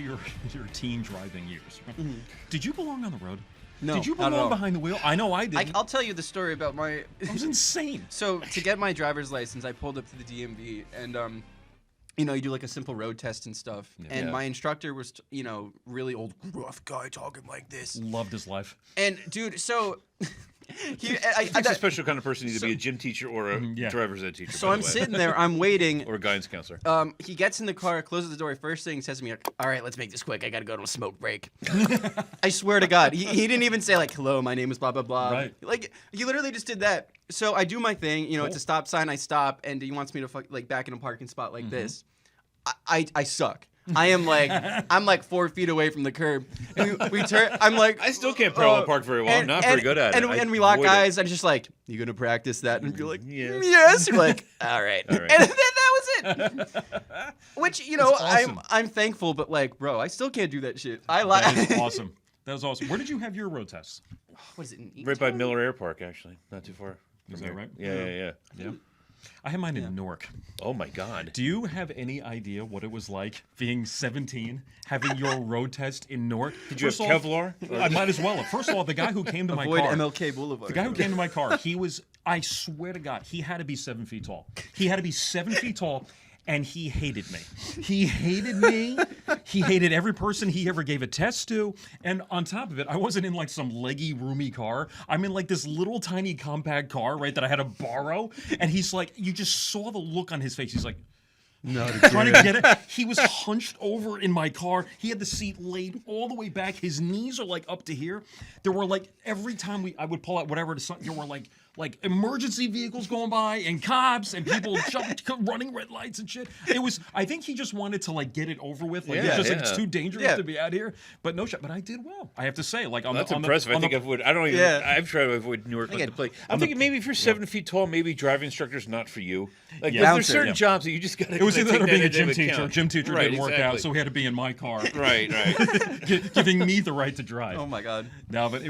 into your teen driving years, did you belong on the road? No, did you not at belong all. behind the wheel? I know I did. I'll tell you the story about my. It was insane. So to get my driver's license, I pulled up to the DMV and you know, you do like a simple road test and stuff. Yeah. And my instructor was, you know, really old, rough guy talking like this. Loved his life. And dude, so It's a special kind of person to either be a gym teacher or a driver's ed teacher. So I'm sitting there, I'm waiting. Or a guidance counselor. He gets in the car, closes the door. First thing he says to me, all right, let's make this quick. I got to go to a smoke break. I swear to God. He didn't even say like, hello, my name is blah, blah, blah. Right. Like, he literally just did that. So I do my thing. You know, It's a stop sign. I stop. And he wants me to like back in a parking spot like this. I suck. I'm like 4 feet away from the curb. And we turn. I'm like, I still can't parallel park very well. I'm not very good at it. And we lock eyes. I'm just like, you gonna practice that? And you're like, yes. yes. You're like, all right. And then that was it. Which, you know, awesome. I'm thankful, but like, bro, I still can't do that shit. That is awesome. That was awesome. Where did you have your road tests? What is it? Right by Miller Air Park, actually. Not too far. Is from that here. right? Yeah. I had mine in Newark. Oh my God. Do you have any idea what it was like being 17, having your road test in Newark? Did you have Kevlar? I might as well have. First of all, the guy who came to my Avoid car. MLK Boulevard. The guy who came to my car, he was, I swear to God, he had to be 7 feet tall. He had to be 7 feet tall. And he hated me. He hated me. He hated every person he ever gave a test to. And on top of it, I wasn't in like some leggy, roomy car. I'm in like this little tiny compact car, right, that I had to borrow. And he's like, you just saw the look on his face. He's like, trying to get it. He was hunched over in my car. He had the seat laid all the way back. His knees are like up to here. There were like, every time I would pull out whatever, there were like emergency vehicles going by and cops and people running red lights and shit. It was, I think he just wanted to like get it over with. Like, it's just like, it's too dangerous to be out here. But no shit. But I did well. I have to say, like, that's impressive. I think I would. I don't even. I've tried to avoid Newark like the plague. I'm thinking maybe if you're 7 feet tall, maybe driving instructor's not for you. Like, there's certain jobs that you just got to. It was either being a gym teacher. Gym teacher didn't work out, so he had to be in my car. Right. Giving me the right to drive. Oh my God. No, but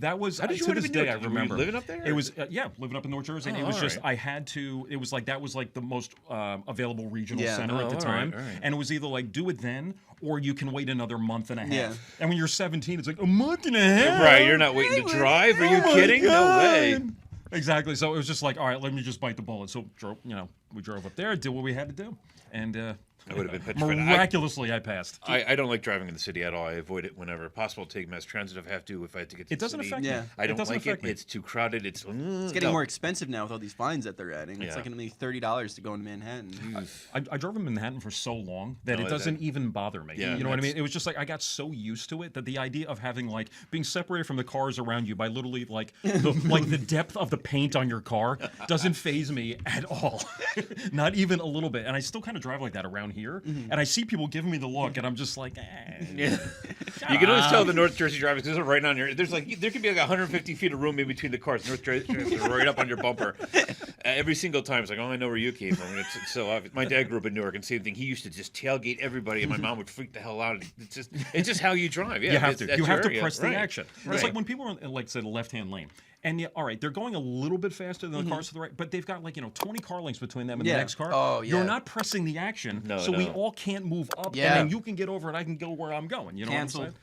that was. How did you to this day, I remember living up there. It was living up in North Jersey. And it was just I had to. It was like that was like the most available regional center at the time, and it was either like do it then or you can wait another month and a half. Yeah. And when you're 17, it's like a month and a half. Right, you're not waiting to drive. Are you kidding? No way. Exactly. So it was just like, all right, let me just bite the bullet. So we drove up there, did what we had to do, and I would have been petrified. Miraculously, I passed. I don't like driving in the city at all. I avoid it whenever possible. Take mass transit if I have to. If I have to get to it doesn't the city. affect me. Yeah. I don't like it. Me. It's too crowded. It's getting more expensive now with all these fines that they're adding. It's like going to be $30 to go into Manhattan. I drove in Manhattan for so long that it doesn't even bother me. Yeah, you know what I mean? It was just like I got so used to it that the idea of having like being separated from the cars around you by literally like the depth of the paint on your car doesn't faze me at all. Not even a little bit. And I still kind of drive like that around here. And I see people giving me the look, and I'm just like, You can always tell the North Jersey drivers because they're right on your. There could be like 150 feet of room in between the cars. North Jersey is right up on your bumper. Every single time, it's like, oh, I know where you came from. It's so obvious. My dad grew up in Newark, and same thing. He used to just tailgate everybody, and my mom would freak the hell out. It's just how you drive. Yeah, you have to. You have to press the right. action. It's like when people are in, like, say, the left-hand lane. And all right, they're going a little bit faster than the cars to the right, but they've got 20 car lengths between them and the next car. Oh, yeah. You're not pressing the action, we all can't move up, and then you can get over and I can go where I'm going. You know what I'm saying?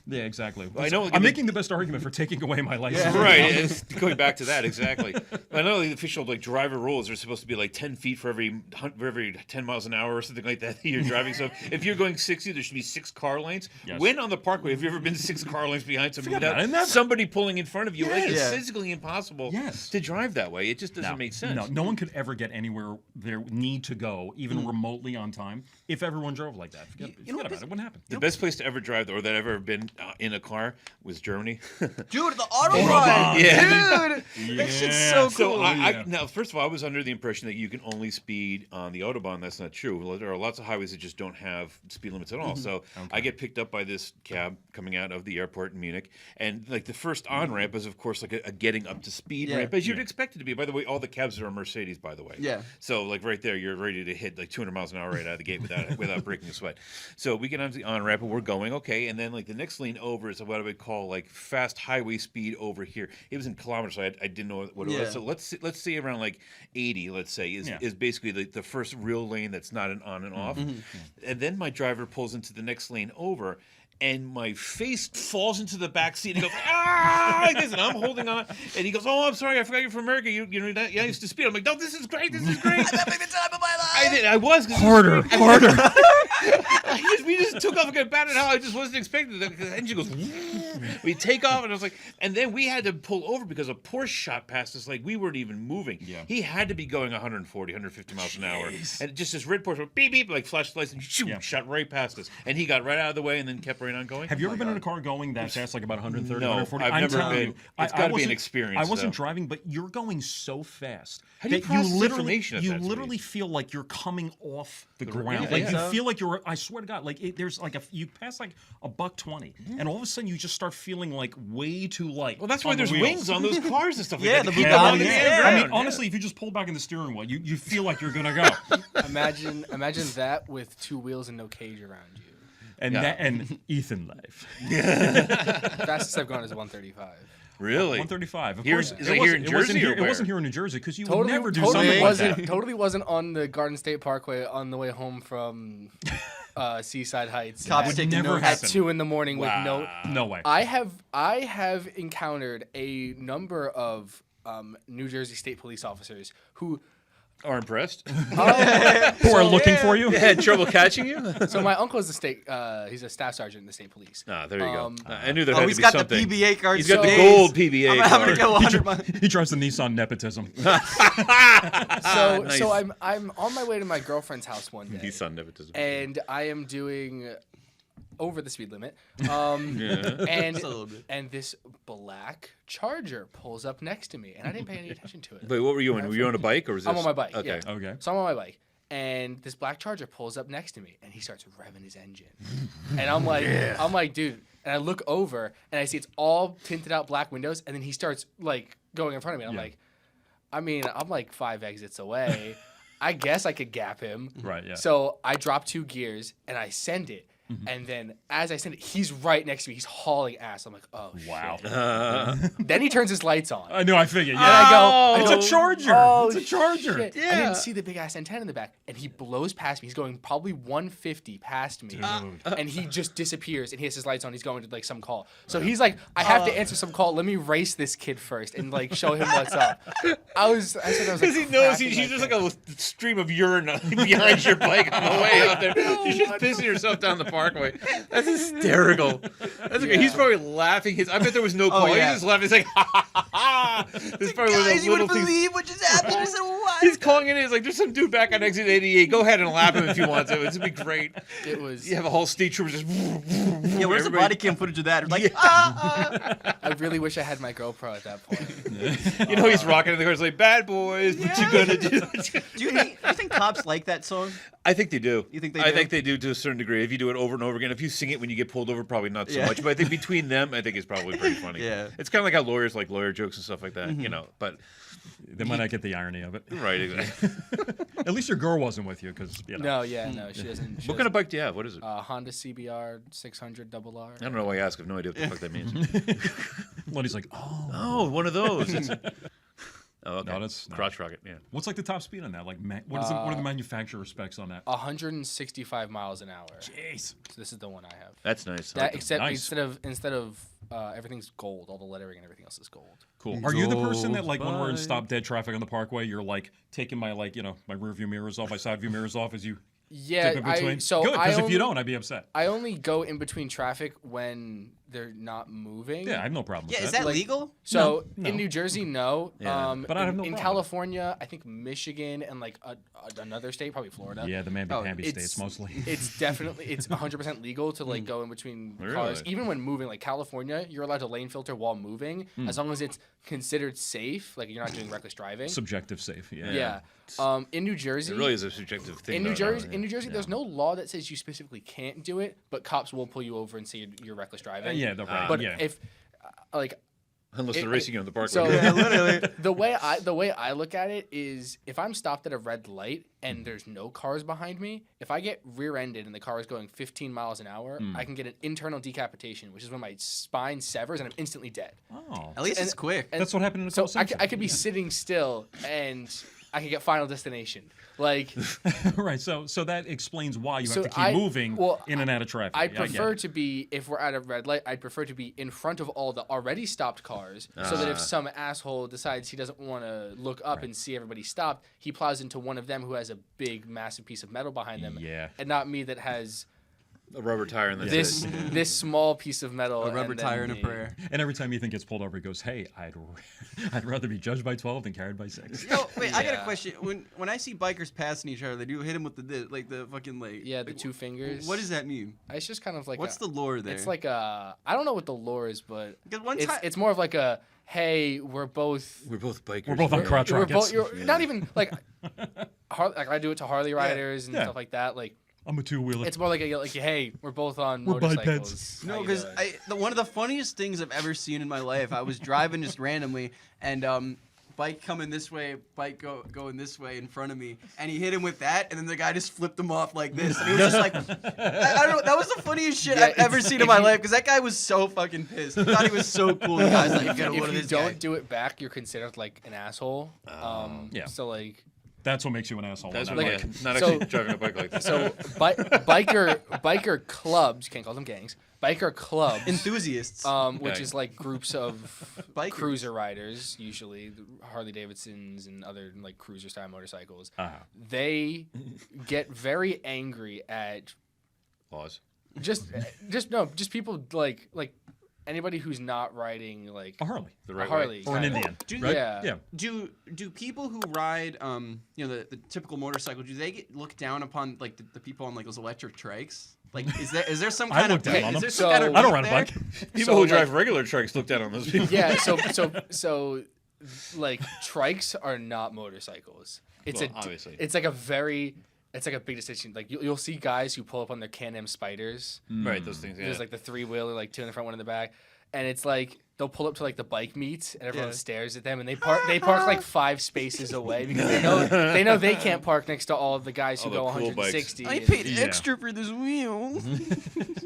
Yeah, exactly. I know. I'm making the best argument for taking away my license. Yeah. Right. It's going back to that exactly. I know the official driver rules are supposed to be like 10 feet for every 10 miles an hour or something like that you're driving. So if you're going 60, there should be 6 car lanes. Yes. When on the parkway, have you ever been 6 car lanes behind somebody pulling in front of you? Yes. It's physically impossible to drive that way. It just doesn't make sense. No one could ever get anywhere they need to go, even remotely on time, if everyone drove like that. Forget about it. It wouldn't happen. The best place to ever drive, or that I've ever been in a car, was Germany. Dude, the Autobahn! Dude! That shit's so cool. So now, first of all, I was under the impression that you can only speed on the Autobahn. That's not true. There are lots of highways that just don't have speed limits at all. So I get picked up by this cab coming out of the airport in Munich, and like the first on-ramp is, of course, like a getting up to speed ramp, as you'd expect it to be. By the way, all the cabs are Mercedes, by the way. Yeah. So like right there, you're ready to hit like 200 miles an hour right out of the gate without breaking a sweat. So we get onto the on-ramp, and we're going, okay, and then like the next next lane over is what I would call like fast highway speed over here. It was in kilometers, so I didn't know what it was. So let's say around like 80, let's say, is basically the first real lane that's not an on and off. And then my driver pulls into the next lane over, and my face falls into the back seat and goes, ah, like this, and I'm holding on. And he goes, oh, I'm sorry, I forgot you're from America. You know that? Yeah, I used to speed. I'm like, no, this is great. This is great. I'm having the time of my life. I was. Harder. We just took off like a bat at hell. I just wasn't expecting it. The engine goes, we take off, and I was like, and then we had to pull over because a Porsche shot past us like we weren't even moving. Yeah. He had to be going 140, 150 miles an hour. And just this red Porsche, beep, beep, like flashed lights, and shoot, shot right past us. And he got right out of the way and then kept right on going. Have you ever been in a car going that fast, like about 130, No, 140? I've never been. You, it's got to be an experience. I wasn't though. driving, but you're going so fast How do you that process you information at that literally speed? feel like you're coming off the ground. yeah, Like yeah. you feel like you're. I swear to God, like there's like you pass like $120, and all of a sudden you just start feeling like way too light. Well, that's why on the there's wheels. wings on those cars and stuff. Yeah, like that the to keep blue them on bodies. the Yeah. ground. I mean, honestly, if you just pull back in the steering wheel, you feel like you're gonna go. Imagine that with 2 wheels and no cage around you. And Yeah. that and Ethan life. Fastest I've gone is 135. Really? 135. Of Here- course, is it here in it wasn't Jersey here. or It wasn't where? here in New Jersey because you would Totally, never do totally something like wasn't. that. Totally wasn't on the Garden State Parkway on the way home from Seaside Heights. Cops at, taking never notes. at happened. 2 in the morning with no. No way. I have encountered a number of New Jersey State Police officers who. Are impressed? Who are looking for you? Had trouble catching you? So my uncle is he's a staff sergeant in the state police. Ah, there you go. I knew there Oh, had he's to be got something. the PBA card. He's got the days. gold PBA I'm having card. to go 100 miles. He drives the Nissan nepotism. So Nice. so I'm on my way to my girlfriend's house one day. Nissan nepotism. And I am doing over the speed limit. a little bit. And this black Charger pulls up next to me, and I didn't pay any attention to it. Wait, what were you on? Were you on a bike or was this? I'm on my bike. Okay. Yeah. Okay. So I'm on my bike, and this black Charger pulls up next to me, and he starts revving his engine, and I'm like, dude. And I look over, and I see it's all tinted out black windows, and then he starts like going in front of me. And I'm like, I mean, I'm like 5 exits away. I guess I could gap him. Right, yeah. So I drop 2 gears, and I send it. And then as I send it, he's right next to me. He's hauling ass. I'm like, oh, Wow. shit. Then he turns his lights on. I know. I figured. And I Yeah. go, It's a Charger. Oh, It's a Charger. shit. I didn't see the big ass antenna in the back, and he blows past me. He's going probably 150 past me, and he just disappears. And he has his lights on. He's going to like some call. So he's like, I have to answer some call. Let me race this kid first and like show him what's up. I said I was like, Because he knows cracking he's my just thing. like a stream of urine behind your bike on the way out there. You're just pissing yourself down the parkway. That's hysterical. That's okay. He's probably laughing. I bet there was no call. yeah. He's just laughing. He's like, ha ha ha ha. This is probably one of Guys, those you little wouldn't things. believe what just happened. I said, what? He's calling in. He's like, there's some dude back on exit 88. Go ahead and lap him if you want to. It's gonna be great. It was. You have a whole state trooper just. Yeah, where's the everybody- body cam footage of that? Like, I really wish I had my GoPro at that point. You know he's rocking in the car. He's like, bad boys, what you gonna do? do you think cops like that song? I think they do. You think they I do? think they do to a certain degree. If you do it over and over again, if you sing it when you get pulled over, probably not so Yeah. much. But I think between them, I think it's probably pretty funny. Yeah. It's kind of like how lawyers like lawyer jokes and stuff like that, you know. But They might not get the irony of it. right, exactly. At least your girl wasn't with you, because you know. No, no, she doesn't. What kind of bike do you have? What is it? Honda CBR 600 RR. I don't know why I ask. I have no idea what the fuck that means. Lonnie's like, oh. Oh, one of those. Oh, okay. No, that's- no. crotch rocket. Yeah. What's like the top speed on that? Like, what are the manufacturer specs on that? 165 miles an hour. Jeez. So this is the one I have. That's nice. That except Nice. instead of everything's gold, all the lettering and everything else is gold. Cool. Are you the person that, Goes like, when we're in by. stop dead traffic on the parkway, you're like taking my, like, you know, my rear view mirrors off, my side view mirrors off as you Yeah, dip in between? I Good, because if only, you don't, I'd be upset. I only go in between traffic when they're not moving. Yeah, I have no problem with Yeah, that. is that Like- legal? So No. in New Jersey, no. Yeah. But I have no in problem. California, I think Michigan and like another state, probably Florida. Yeah, the mamby-pamby states mostly. It's definitely 100% legal to like go in between cars, Really? even when moving. Like California, you're allowed to lane filter while moving as long as it's considered safe. Like you're not doing reckless driving. Subjective safe, yeah. Yeah. In New Jersey, It really is a subjective thing. in New though, Jersey, yeah. there's no law that says you specifically can't do it, but cops will pull you over and say you're reckless driving. Yeah, they're right. But yeah. if like Unless they're racing you on the parkway. So Yeah, literally. the way I look at it is, if I'm stopped at a red light and there's no cars behind me, if I get rear-ended and the car is going 15 miles an hour, I can get an internal decapitation, which is when my spine severs and I'm instantly dead. Oh, At least it's quick. that's what happened in the So Coast I could be sitting still and I could get Final Destination. Like, right. So that explains why you So have to keep moving well, in and out of traffic. I Yeah, get prefer it. to be, if we're at a red light, I'd prefer to be in front of all the already stopped cars, so that if some asshole decides he doesn't want to look up and see everybody stopped, he plows into one of them who has a big, massive piece of metal behind them, Yeah. and not me that has A rubber tire and this this small piece of metal. A rubber and then tire and a me. prayer. And every time Ethan gets pulled over, he goes, "Hey, I'd rather be judged by 12 than carried by 6." Yo, wait, I got a Yeah. question. When I see bikers passing each other, they do hit them with the fucking like. Yeah, the like, two fingers. What does that mean? It's just kind of like What's a, the lore there? It's like a, I don't know what the lore is, but 'Cause one it's time- it's more of like a, hey, we're both We're both bikers. We're both on crotch You're rockets. you're not even like, like I do it to Harley riders and Yeah. stuff like that. Like, I'm a two-wheeler. it's more like hey, we're both on We're motorcycles. No, How you because doing? one of the funniest things I've ever seen in my life. I was driving just randomly, and bike coming this way, bike going this way in front of me, and he hit him with that, and then the guy just flipped him off like this. And he was just like, I don't know. That was the funniest shit Yeah, I've ever it's- seen in if my you- life, because that guy was so fucking pissed. He thought he was so cool. The guy's like, get one if of you this don't guy. do it back, you're considered like an asshole. Yeah. So like, That's what makes you an asshole. That's on what, that Like- yeah, bike. not so- actually driving a bike like this. so biker clubs, can't call them gangs. Biker clubs. Enthusiasts. Which Okay. is like groups of Bikers. cruiser riders, usually the Harley Davidsons and other like cruiser style motorcycles. Uh-huh. They get very angry at Laws. just people like anybody who's not riding like A Harley. The a right Harley way. Or an kinda. Indian. Do- right? Yeah. Yeah. Do people who ride the typical motorcycle, do they get looked down upon like the people on like those electric trikes? Like is there some I kind look of down on is them. there some kind of I don't beef ride a there? bike. People So, who like- drive regular trucks look down on those people. Yeah, so like trikes are not motorcycles. It's Well, obviously. it's like a big distinction. Like you'll see guys who pull up on their Can-Am Spiders. Right, those things. Yeah. There's like the three-wheeler, like two in the front, one in the back, and it's like they'll pull up to like the bike meet, and everyone Yeah. stares at them, and they park like 5 spaces away because they know they can't park next to all of the guys who All go the cool bikes. 160. I and- paid Yeah. extra for this wheel.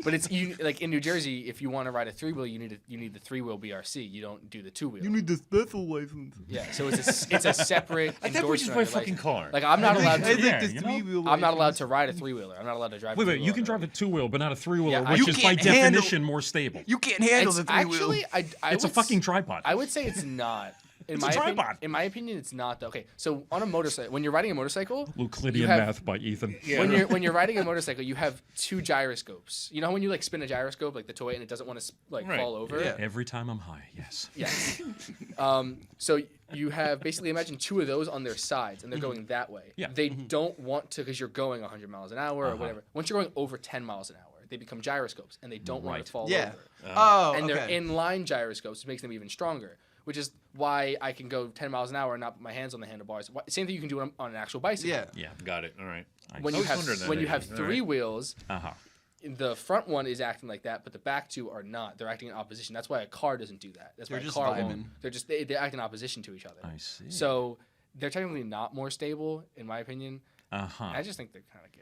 But it's like in New Jersey, if you want to ride a three-wheel, you need the three-wheel BRC. You don't do the two-wheel. the special license. Yeah, so it's a separate. I think we just endorsement buy a on your fucking license. car. Like I'm not allowed think- to. yeah, you know? I'm not allowed to ride a three-wheeler. I'm not allowed to drive. Wait, a you three-wheeler. can drive a two-wheel, but not a three-wheeler, Yeah, which you is by can't handle- definition more stable. You can't handle It's the three wheel. actually, I It's a would fucking s- tripod. I would say it's not. In It's a my opinion, tripod. in my opinion, it's not. Though. Okay, so on a motorcycle, when you're riding a motorcycle, Euclidean you have- math by Ethan. Yeah. when you're riding a motorcycle, you have 2 gyroscopes. You know how when you like spin a gyroscope, like the toy, and it doesn't want to Right. fall over. Yeah. Every time I'm high, yes. Yes. So you have basically imagine 2 of those on their sides, and they're going that way. Yeah. They don't want to because you're going 100 miles an hour or whatever. Once you're going over 10 miles an hour, they become gyroscopes, and they don't want Right. to fall Yeah. over. Oh, And they're okay. inline gyroscopes, which makes them even stronger. Which is why I can go 10 miles an hour and not put my hands on the handlebars. Same thing you can do on an actual bicycle. Yeah. Yeah. Got it. All right. When I you was have wondering that, when you maybe. have All 3 right. wheels, Uh-huh. the front one is acting like that, but the back 2 are not. They're acting in opposition. That's why a car doesn't do that. That's They're why a just car vibing. won't. They act in opposition to each other. I see. So they're technically not more stable, in my opinion. Uh-huh. I just think they're kind of gay.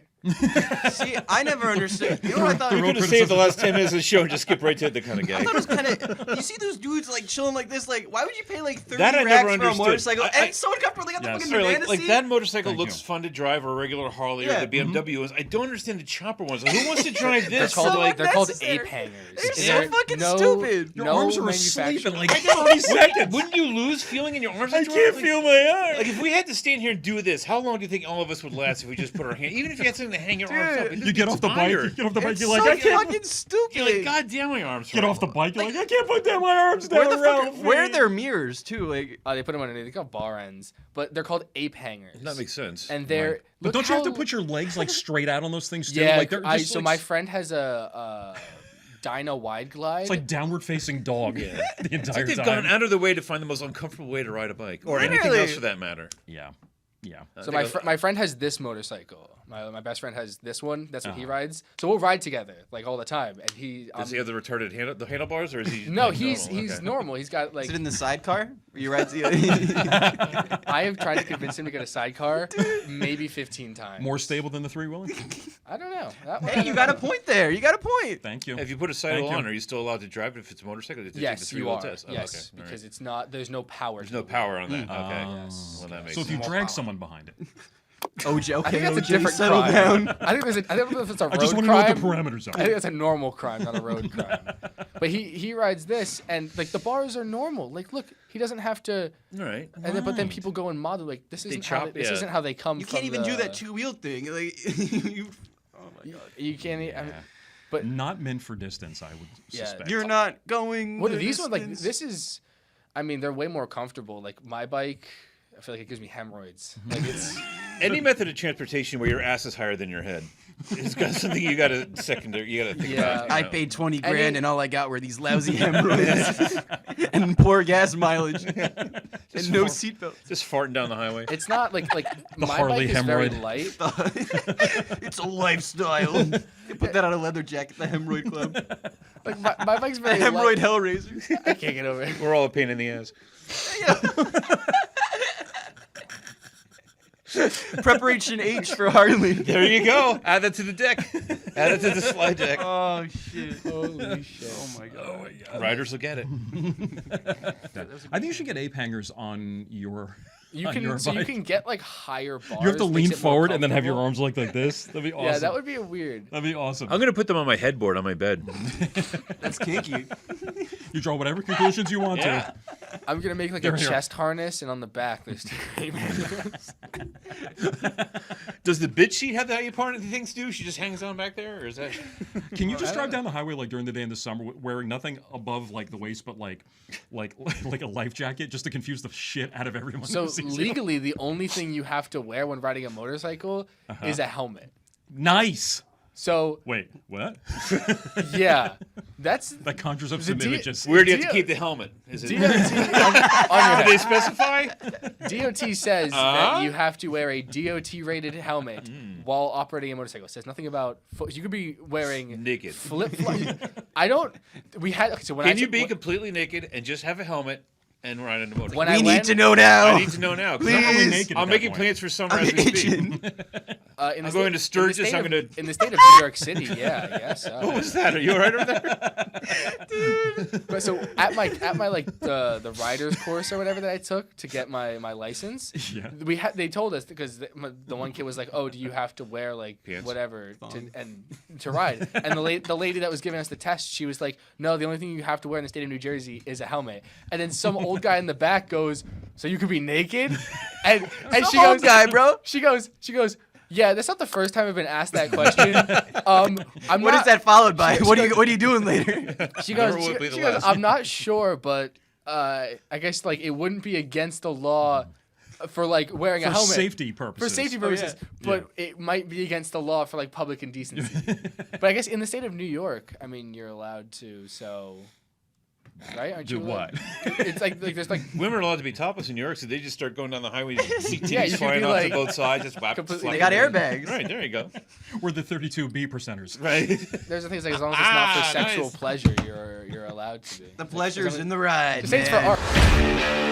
See, I never understood. You know what I thought? We could have saved the last 10 minutes of the show and just skip right to the kind of I guy. thought it was kind of. You see those dudes like chilling like this. Like, why would you pay like 30 That I racks never for a understood. motorcycle? I- And someone got really got the Yes. fucking Sorry, banana like seat. that motorcycle Thank looks you. fun to drive, or a regular Harley Yeah. or the BMW ones. I don't understand the chopper ones. Like, who wants to drive They're this? called so they're called unnecessary. ape hangers. They're so They're fucking stupid. Your no arms are asleep manufacturer- in like 30 seconds. Wouldn't you lose feeling in your arms? I after can't all? feel my arms. Like if we had to stand here and do this, how long do you think all of us would last if we just put our hand? Even if you had something to hang your arms up, Dude. you'd You be get off the bike. tired. You get off the bike. It's You're like, so I can't. fucking stupid. You're like, God damn, my arms. Get hurt." off the bike. You're like, I can't put down my arms down Where the around. fuck? Where are their mirrors too? Like, They put them underneath. They call bar ends, but they're called ape hangers. That makes sense. And they're But look don't you have to how- put your legs like straight out on those things too? Yeah, like they're just so like, my friend has a Dyna Wide Glide. it's like downward facing dog the I entire think they've time. gone out of their way to find the most uncomfortable way to ride a bike, or anything Literally. else for that matter. Yeah. Yeah. So my friend has this motorcycle. My best friend has this one. That's what he rides. So we'll ride together like all the time. And Does he have the retarded the handlebars, or is he? No, like, he's normal? Okay. normal. He's got like. Is it in the sidecar? You ride. I have tried to convince him to get a sidecar maybe 15 times. More stable than the three-wheeler? I don't know. That one, Hey, you got a point there. You got a point. Thank you. If you put a Thank sidle you. on, are you still allowed to drive it if it's a motorcycle? You have to take the Yes, you three-wheel are. test. Oh, Yes, okay. All because right. it's not. There's no power. There's no power on that. Okay. Yes. Well, that makes So if you sense. drag someone behind it, OJ, okay, I think that's a OJ, different settle crime. down. I think I don't know if it's a road I just want to know what crime. the parameters I think are. that's a normal crime, not a road crime. But he rides this, and like the bars are normal. Like, look, he doesn't have to. All right. But then people go and model like this isn't how chop- this yeah. isn't how they come. You from can't even do the- that two-wheel thing. Like, oh my god. You can't. I mean, but Not meant for distance, I would Yeah. suspect. You're not going. what are the these ones like? distance. This is. I mean, they're way more comfortable. Like my bike, I feel like it gives me hemorrhoids. Like it's. Any method of transportation where your ass is higher than your head, it's got something you got to secondary. You got to think Yeah. about. I paid 20 grand Any- and all I got were these lousy hemorrhoids and poor gas mileage and no seatbelt. Just farting down the highway. It's not like my Harley bike is very hemorrhoid. light. It's a lifestyle. You put that on a leather jacket, the hemorrhoid club. Like my bike's The very hemorrhoid light. hellraiser. I can't get over it. We're all a pain in the ass. Preparation H for Harley. There you go. Add that to the deck. Add it to the slide deck. Oh shit. Holy shit. Oh my god. Riders will get it. I think you should get ape hangers on your. You on can your so you bike. can get like higher bars. You have to makes lean it more forward and then have your comfortable. arms like this. That'd be awesome. Yeah, that would be weird. That'd be awesome. I'm gonna put them on my headboard on my bed. That's kinky. You draw whatever conclusions you want Yeah. I'm gonna make like They're a here. chest harness, and on the back there's two ape hangers. Does the bitch sheet have that part of the things do? She just hangs on back there, or is that? to. Can you just drive down the highway like during the day in the summer wearing nothing above like the waist, but like a life jacket just to confuse the shit out of everyone? So who sees you? legally, the only thing you have to wear when riding a motorcycle is a helmet. Nice. So Wait, what? yeah, that's That conjures up The some D- images. Where do you have to DO keep the helmet? Is it? DOT on your Do they specify? DOT says that you have to wear a DOT rated helmet while operating a motorcycle. It says nothing about you could be wearing Naked. flip flop. I don't. We had okay, so when Can I you took- be completely naked and just have a helmet and ride on the motorcycle? when We I need went, to know now. I need to know now. 'cause Not really Please. naked at I'm that making point. plans for summer I'm as we speak. itching. in the I'm going to state- in the Sturgis, state I'm of- gonna- in the state of New York City. Yeah, I guess. What was that? Are you all right over there? But so at my like the rider's course or whatever that I took to get my license, Yeah. they told us because the one kid was like, oh, do you have to wear like Pants. whatever to ride? And the lady that was giving us the test, she was like, no, the only thing you have to wear in the state of New Jersey is a helmet. And then some old guy in the back goes, so you could be naked? And she Some old goes, guy, bro. She goes. Yeah, that's not the first time I've been asked that question. I'm What not, is that followed by? What are you doing later? She goes, Never will be the she goes, last. I'm not sure, but I guess like it wouldn't be against the law for like wearing a For helmet safety purposes. for safety yeah. purposes, but Yeah. it might be against the law for like public indecency. But I guess in the state of New York, I mean, you're allowed to. So, right? Aren't Do you allowed- what? It's like there's like Women are allowed to be topless in New York, so they just start going down the highway. You see Yeah, you titties could flying be off like to both sides. Just whap, completely- slap They got it. airbags. Right, there you go. We're the 32B percenters. Right. there's the things like as long as it's not for Ah, sexual nice. pleasure, you're allowed to be. The pleasure's in the ride. Just say it's for man. art.